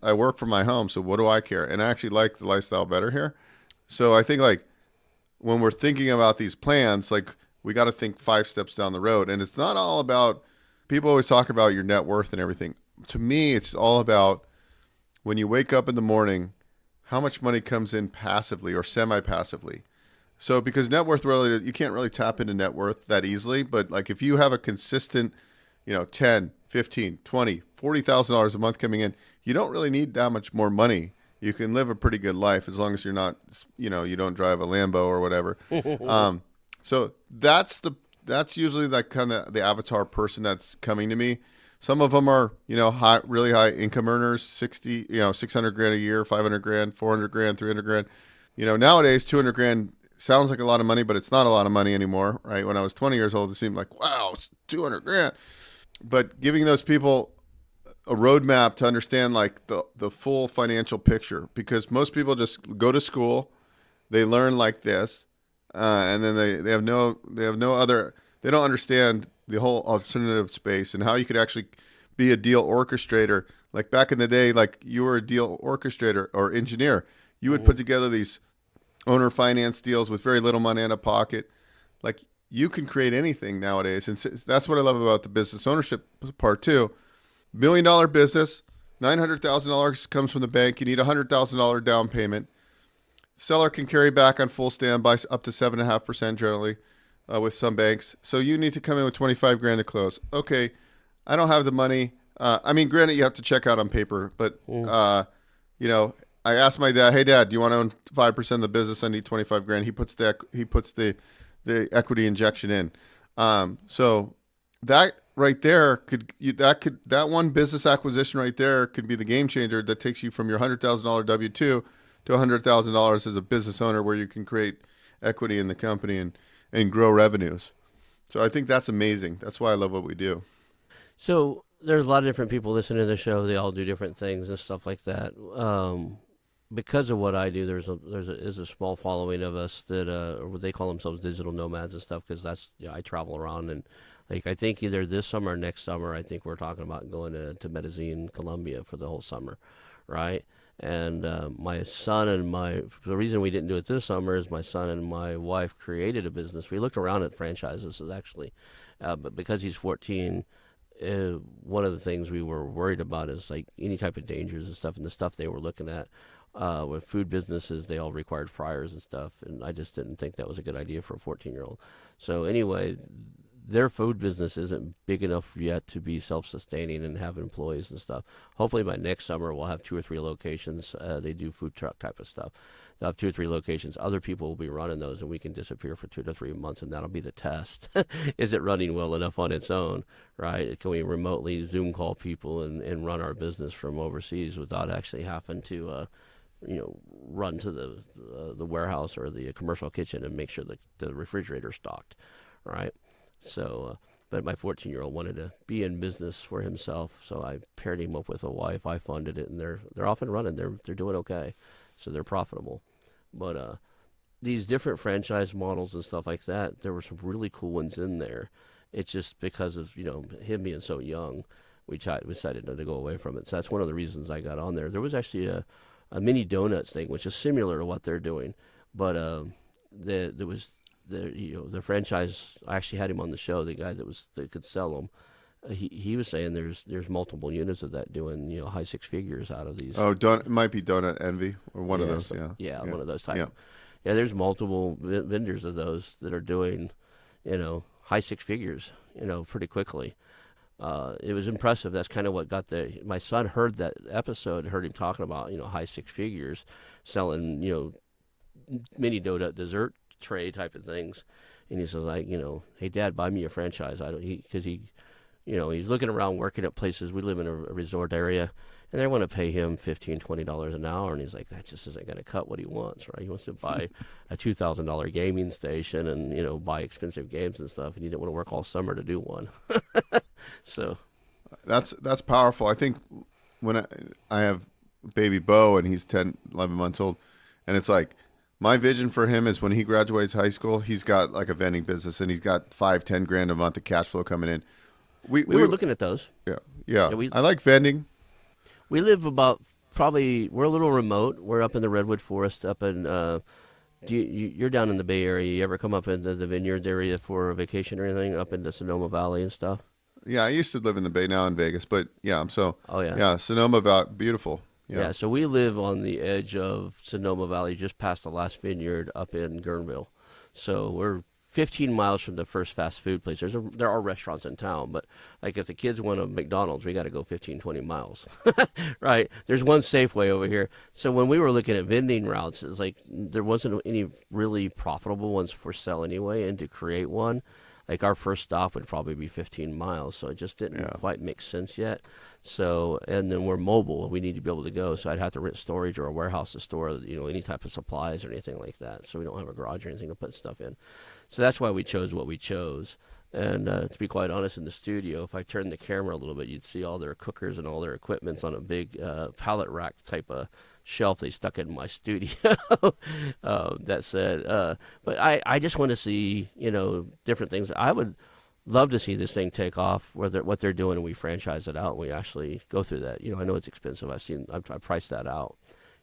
I work from my home, so what do I care? And I actually like the lifestyle better here. So I think like when we're thinking about these plans, like we got to think 5 steps down the road. And it's not all about, people always talk about your net worth and everything. To me, it's all about when you wake up in the morning, how much money comes in passively or semi-passively. So because net worth, really, you can't really tap into net worth that easily. But like if you have a consistent, 10, 15, 20, $40,000 a month coming in, you don't really need that much more money. You can live a pretty good life as long as you're not, you don't drive a Lambo or whatever. Um, so that's usually like kind of the avatar person that's coming to me. Some of them are, really high income earners, 600 grand a year, 500 grand, 400 grand, 300 grand. Nowadays 200 grand sounds like a lot of money, but it's not a lot of money anymore, right? When I was 20 years old, it seemed like, wow, it's 200 grand. But giving those people a roadmap to understand like the full financial picture, because most people just go to school, they learn like this, and then they have no other, they don't understand the whole alternative space and how you could actually be a deal orchestrator. Like back in the day, like you were a deal orchestrator or engineer, you would put Hmm. together these owner finance deals with very little money in a pocket. Like you can create anything nowadays, and that's what I love about the business ownership part too. $1 million business, $900,000 comes from the bank. You need $100,000 down payment. Seller can carry back on full standby up to 7.5% generally with some banks. So you need to come in with 25 grand to close. Okay, I don't have the money. I mean, granted, you have to check out on paper, but you know, I asked my dad, "Hey, Dad, do you want to own 5% of the business? I need 25 grand." He puts the equity injection in. So that right there that one business acquisition right there could be the game changer that takes you from your $100,000 W-2 to $100,000 as a business owner, where you can create equity in the company and grow revenues. So I think that's amazing. That's why I love what we do. So there's a lot of different people listening to the show. They all do different things and stuff like that. Because of what I do, is a small following of us that they call themselves digital nomads and stuff. Because that's I travel around and Like I think either this summer or next summer, I think we're talking about going to Medellin, Colombia for the whole summer, right? And my son and the reason we didn't do it this summer is my son and my wife created a business. We looked around at franchises actually, but because he's 14, one of the things we were worried about is like any type of dangers and stuff. And the stuff they were looking at with food businesses, they all required fryers and stuff. And I just didn't think that was a good idea for a 14-year-old. So anyway, their food business isn't big enough yet to be self-sustaining and have employees and stuff. Hopefully by next summer we'll have 2 or 3 locations. They do food truck type of stuff. They'll have 2 or 3 locations. Other people will be running those, and we can disappear for 2 to 3 months, and that'll be the test. Is it running well enough on its own, right? Can we remotely Zoom call people and run our business from overseas without actually having to run to the warehouse or the commercial kitchen and make sure that the refrigerator's stocked, right? So, but my 14-year-old wanted to be in business for himself, so I paired him up with a wife. I funded it, and they're off and running. They're doing okay, so they're profitable. But these different franchise models and stuff like that, there were some really cool ones in there. It's just because of him being so young, we decided not to go away from it. So that's one of the reasons I got on there. There was actually a mini donuts thing, which is similar to what they're doing, but there was the franchise. I actually had him on the show. The guy that could sell them. He was saying there's multiple units of that doing high 6 figures out of these. Oh, it might be Donut Envy or one of those. Yeah, one of those type. Yeah. Yeah, there's multiple vendors of those that are doing high 6 figures pretty quickly. It was impressive. That's kind of what got my son heard that episode, heard him talking about high 6 figures, selling mini donut dessert tray type of things, and he says like hey Dad, buy me a franchise. Because he's looking around working at places. We live in a resort area, and they want to pay him $15-$20 an hour, and he's like, that just isn't going to cut what he wants, right? He wants to buy a $2,000 gaming station and buy expensive games and stuff, and he didn't want to work all summer to do one. So that's powerful. I think when I have baby Beau and he's 10, 11 months old, and it's like my vision for him is when he graduates high school, he's got like a vending business and he's got $5-10 grand a month of cash flow coming in. We were looking at those. Yeah. I like vending. We live we're a little remote. We're up in the redwood forest up in. You're down in the Bay Area. You ever come up into the vineyards area for a vacation or anything up into Sonoma Valley and stuff? Yeah, I used to live in the Bay, now in Vegas, but yeah, Oh yeah. Yeah, Sonoma Valley, beautiful. Yeah, so we live on the edge of Sonoma Valley, just past the last vineyard up in Guerneville. So we're 15 miles from the first fast food place. There are restaurants in town, but like if the kids want a McDonald's, we got to go 15, 20 miles, right? There's one Safeway over here. So when we were looking at vending routes, it's like there wasn't any really profitable ones for sale anyway, and to create one, like our first stop would probably be 15 miles, so it just didn't quite make sense yet. So, and then we're mobile, we need to be able to go, so I'd have to rent storage or a warehouse to store, any type of supplies or anything like that, so we don't have a garage or anything to put stuff in. So that's why we chose what we chose. And to be quite honest, in the studio, if I turned the camera a little bit, you'd see all their cookers and all their equipments on a big pallet rack type of shelf they stuck in my studio. That said, but I just want to see, different things. I would love to see this thing take off, what they're doing, and we franchise it out, and we actually go through that. I know it's expensive. I've priced that out.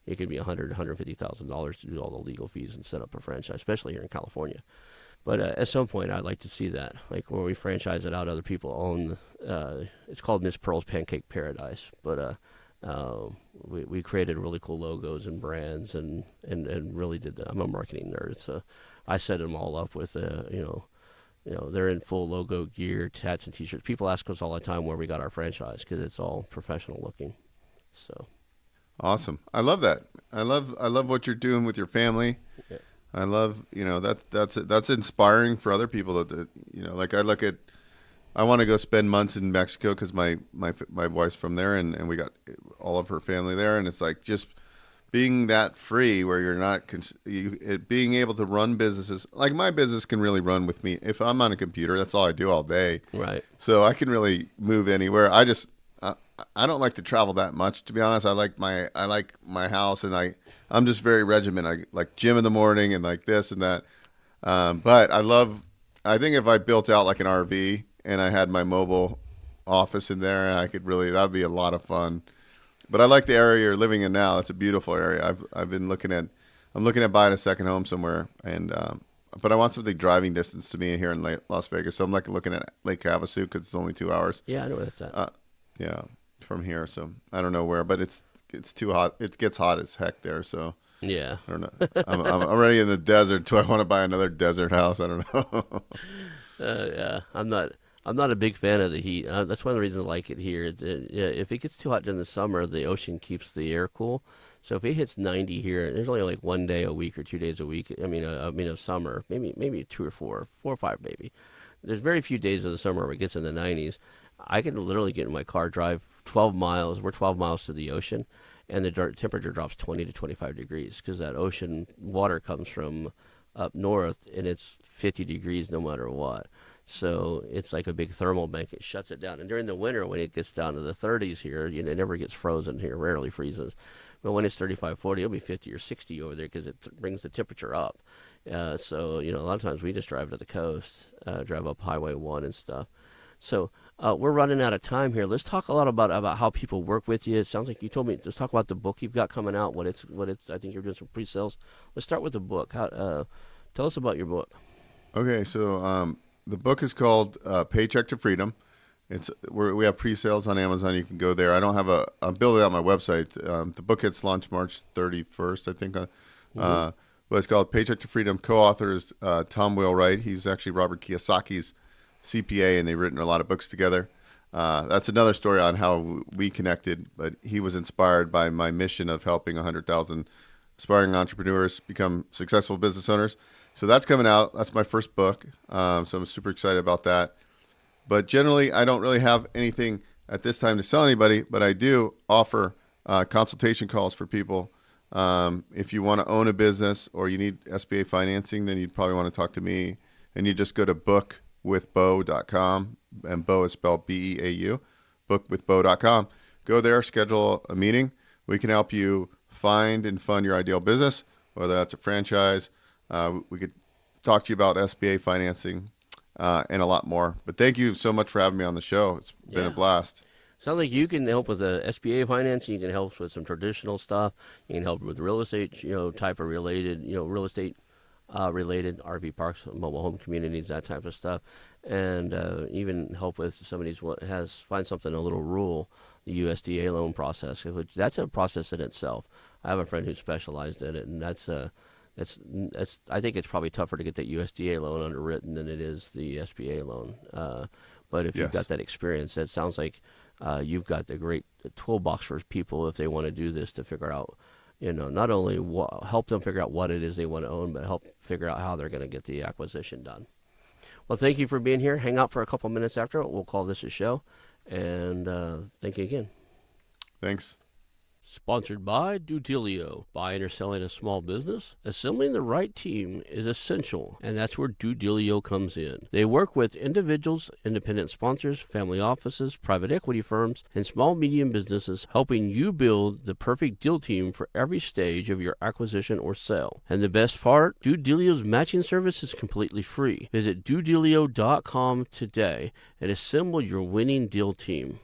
It could be $150,000 to do all the legal fees and set up a franchise, especially here in California. But at some point, I'd like to see that, like where we franchise it out, other people own. It's called Miss Pearl's Pancake Paradise. But we created really cool logos and brands, and really did that. I'm a marketing nerd, so I set them all up with they're in full logo gear, hats and T-shirts. People ask us all the time where we got our franchise because it's all professional looking. So awesome! I love that. I love what you're doing with your family. Yeah. I love, that's inspiring for other people to like I want to go spend months in Mexico because my wife's from there and we got all of her family there, and it's like just being that free where you're not being able to run businesses. Like my business can really run with me if I'm on a computer. That's all I do all day. Right. So I can really move anywhere. I don't like to travel that much, to be honest. I like my house, and I'm just very regimented. I like gym in the morning and like this and that. But I think if I built out like an RV and I had my mobile office in there, and that'd be a lot of fun. But I like the area you're living in now. It's a beautiful area. I'm looking at buying a second home somewhere, and but I want something driving distance to me here in Las Vegas. So I'm like looking at Lake Havasu because it's only 2 hours. Yeah, I know where that's at. Yeah, from here. So I don't know where, but it's too hot. It gets hot as heck there. So Yeah. I don't know. I'm already in the desert. Do I want to buy another desert house? I don't know. Yeah, I'm not a big fan of the heat. That's one of the reasons I like it here. Yeah, if it gets too hot during the summer, the ocean keeps the air cool. So if it hits 90 here, there's only like 1 day a week or 2 days a week. I mean, of summer, maybe 4 or 5 maybe. There's very few days of the summer where it gets in the 90s. I can literally get in my car, drive 12 miles. We're 12 miles to the ocean, and the temperature drops 20 to 25 degrees because that ocean water comes from up north, and it's 50 degrees no matter what. So it's like a big thermal bank. It shuts it down. And during the winter, when it gets down to the 30s here, it never gets frozen here, rarely freezes. But when it's 35, 40, it'll be 50 or 60 over there because it brings the temperature up. So, a lot of times we just drive to the coast, drive up Highway 1 and stuff. So we're running out of time here. Let's talk a lot about how people work with you. It sounds like you told me, let's talk about the book you've got coming out, what it's. I think you're doing some pre-sales. Let's start with the book. Tell us about your book. Okay, so the book is called Paycheck to Freedom. We have pre-sales on Amazon. You can go there. I'm building out my website. The book gets launched March 31st, I think. But it's called Paycheck to Freedom. Co-author is Tom Wheelwright. He's actually Robert Kiyosaki's CPA, and they've written a lot of books together. That's another story on how we connected, but he was inspired by my mission of helping 100,000 aspiring entrepreneurs become successful business owners. So that's coming out. That's my first book. So I'm super excited about that. But generally, I don't really have anything at this time to sell anybody, but I do offer consultation calls for people. If you want to own a business or you need SBA financing, then you'd probably want to talk to me. And you just go to bookwithbeau.com, and Beau is spelled B-E-A-U, bookwithbeau.com. Go there, schedule a meeting. We can help you find and fund your ideal business, whether that's a franchise. We could talk to you about SBA financing and a lot more. But thank you so much for having me on the show. It's been a blast. Sounds like you can help with the SBA financing. You can help with some traditional stuff. You can help with real estate, type of related, real estate related RV parks, mobile home communities, that type of stuff, and even help with somebody's find something a little rural, the USDA loan process, which that's a process in itself. I have a friend who specialized in it, and that's I think it's probably tougher to get that USDA loan underwritten than it is the SBA loan. But if you've got that experience, it sounds like you've got the great toolbox for people if they want to do this to figure out, not only help them figure out what it is they want to own, but help figure out how they're going to get the acquisition done. Well, thank you for being here. Hang out for a couple minutes after. We'll call this a show. And thank you again. Thanks. Sponsored by Dudilio. Buying or selling a small business? Assembling the right team is essential, and that's where Dudilio comes in. They work with individuals, independent sponsors, family offices, private equity firms, and small medium businesses, helping you build the perfect deal team for every stage of your acquisition or sale. And the best part, Dudilio's matching service is completely free. Visit Dudilio.com today and assemble your winning deal team.